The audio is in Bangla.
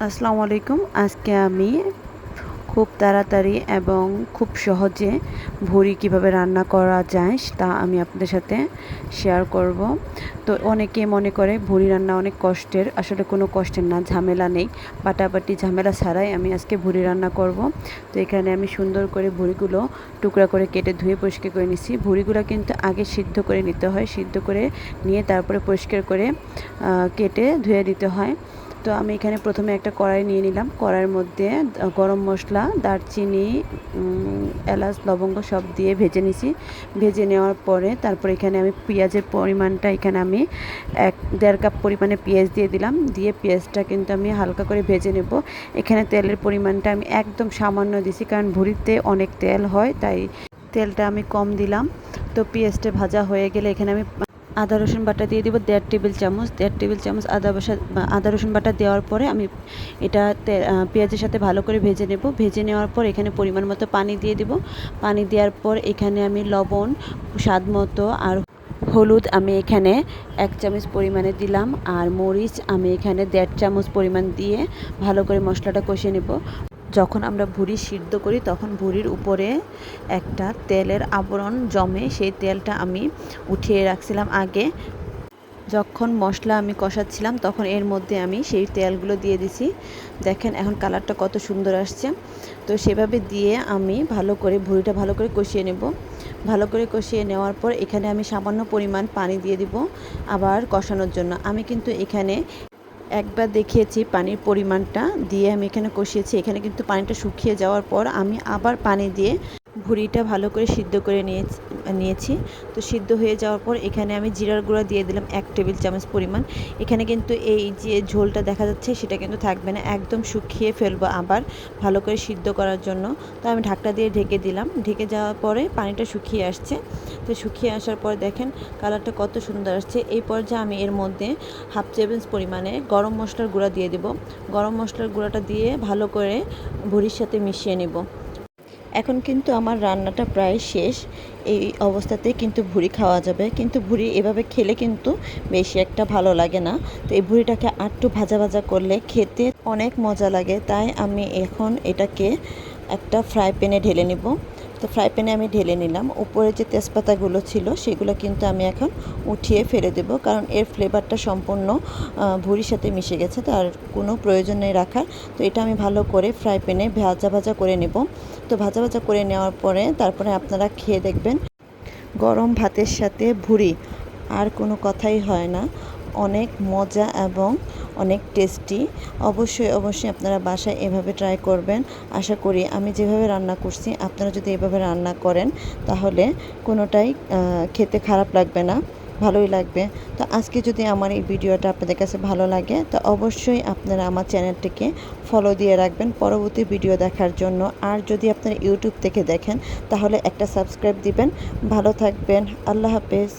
আসসালামু আলাইকুম। আজকে আমি খুব তাড়াতাড়ি এবং খুব সহজে ভুড়ি কিভাবে রান্না করা যায় তা আমি আপনাদের সাথে শেয়ার করব। তো অনেকে মনে করে ভুড়ি রান্না অনেক কষ্টের, আসলে কোনো কষ্টের না, ঝামেলা নেই। বাটাবাটি ঝামেলা ছাড়াই আমি আজকে ভুড়ি রান্না করব। তো এখানে আমি সুন্দর করে ভুড়িগুলো টুকরা করে কেটে ধুয়ে পরিষ্কার করে নিচ্ছি। ভুড়িগুলো কিন্তু আগে সিদ্ধ করে নিতে হয়, সিদ্ধ করে নিয়ে তারপরে পরিষ্কার করে কেটে ধুয়ে দিতে হয়। তো আমি এখানে প্রথমে একটা কড়াই নিয়ে নিলাম। কড়াইয়ের মধ্যে গরম মশলা, দারচিনি, এলাচ, লবঙ্গ সব দিয়ে ভেজে নিছি। ভেজে নেওয়ার পরে তারপরে এখানে আমি পেঁয়াজের পরিমাণটা এখানে আমি 1-1.5 কাপ পরিমাণে পেঁয়াজ দিয়ে দিলাম। দিয়ে পেঁয়াজটা কিন্তু আমি হালকা করে ভেজে নেব। এখানে তেলের পরিমাণটা আমি একদম সামান্য দিছি, কারণ ভুঁড়িতে অনেক তেল হয়, তাই তেলটা আমি কম দিলাম। তো পেঁয়াজটা ভাজা হয়ে গেলে এখানে আমি আদা রসুন বাটা দিয়ে দিব 1.5 টেবিল চামচ। 1.5 টেবিল চামচ আদা রসুন বাটা দেওয়ার পরে আমি এটা পেঁয়াজের সাথে ভালো করে ভেজে নেব। ভেজে নেওয়ার পর এখানে পরিমাণ মতো পানি দিয়ে দিব। পানি দেওয়ার পর এখানে আমি লবণ স্বাদ মতো আর হলুদ আমি এখানে 1 চামচ পরিমাণে দিলাম, আর মরিচ আমি এখানে 1.5 চামচ পরিমাণ দিয়ে ভালো করে মশলাটা কষিয়ে নেব। যখন আমরা ভুঁড়ি সিদ্ধ করি তখন ভুঁড়ির উপরে একটা তেলের আবরণ জমে, সেই তেলটা আমি উঠিয়ে রাখছিলাম আগে। যখন মশলা আমি কষাচ্ছিলাম তখন এর মধ্যে আমি সেই তেলগুলো দিয়ে দিছি। দেখেন এখন কালারটা কত সুন্দর আসছে। তো সেভাবে দিয়ে আমি ভালো করে ভুঁড়িটা ভালো করে কষিয়ে নেব। ভালো করে কষিয়ে নেওয়ার পর এখানে আমি সামান্য পরিমাণ পানি দিয়ে দিব আবার কষানোর জন্য। আমি কিন্তু এখানে একবার দেখিয়েছি পানির পরিমাণটা দিয়ে আমি এখানে কষিয়েছি। এখানে কিন্তু পানিটা শুকিয়ে যাওয়ার পর আমি আবার পানি দিয়ে ভুঁড়িটা ভালো করে সিদ্ধ করে নিয়েছি। তো সিদ্ধ হয়ে যাওয়ার পর এখানে আমি জিরার গুঁড়া দিয়ে দিলাম 1 টেবিল চামচ পরিমাণ। এখানে কিন্তু এই যে ঝোলটা দেখা যাচ্ছে সেটা কিন্তু থাকবে না, একদম শুকিয়ে ফেলবো আবার ভালো করে সিদ্ধ করার জন্য। তো আমি ঢাকনা দিয়ে ঢেকে দিলাম। ঢেকে যাওয়ার পরে পানিটা শুকিয়ে আসছে। তো শুকিয়ে আসার পর দেখেন কালারটা কত সুন্দর আসছে। এই পর্যায়ে আমি এর মধ্যে 1/2 চামচ পরিমাণে গরম মশলার গুঁড়া দিয়ে দেব। গরম মশলার গুঁড়াটা দিয়ে ভালো করে ভুঁড়ির সাথে মিশিয়ে নেব। এখন কিন্তু আমার রান্নাটা প্রায় শেষ। এই অবস্থাতেই কিন্তু ভুঁড়ি খাওয়া যাবে, কিন্তু ভুঁড়ি এভাবে খেলে কিন্তু বেশি একটা ভালো লাগে না। তো এই ভুঁড়িটাকে আরটু ভাজা ভাজা করলে খেতে অনেক মজা লাগে, তাই আমি এখন এটাকে একটা ফ্রাই প্যানে ঢেলে নেব। তো ফ্রাই প্যানে আমি ঢেলে নিলাম। উপরে যে তেজপাতাগুলো ছিল সেগুলো কিন্তু আমি এখন উঠিয়ে ফেলে দেব, কারণ এর ফ্লেভারটা সম্পূর্ণ ভুঁড়ির সাথে মিশে গেছে, তার কোনো প্রয়োজন নেই রাখার। তো এটা আমি ভালো করে ফ্রাই প্যানে ভাজা ভাজা করে নেব। তো ভাজা ভাজা করে নেওয়ার পরে তারপরে আপনারা খেয়ে দেখবেন গরম ভাতের সাথে ভুঁড়ি আর কোনো কথাই হয় না। অনেক মজা এবং অনেক টেস্টি। অবশ্যই অবশ্যই আপনারা বাসায় এভাবে ট্রাই করবেন। আশা করি আমি যেভাবে রান্না করছি আপনারা যদি এভাবে রান্না করেন তাহলে কোনোটাই খেতে খারাপ লাগবে না, ভালোই লাগবে। তো আজকে যদি আমার এই ভিডিওটা আপনাদের কাছে ভালো লাগে তো অবশ্যই আপনারা আমার চ্যানেলটিকে ফলো দিয়ে রাখবেন পরবর্তী ভিডিও দেখার জন্য। আর যদি আপনারা ইউটিউব থেকে দেখেন তাহলে একটা সাবস্ক্রাইব দিবেন। ভালো থাকবেন। আল্লাহ হাফেজ।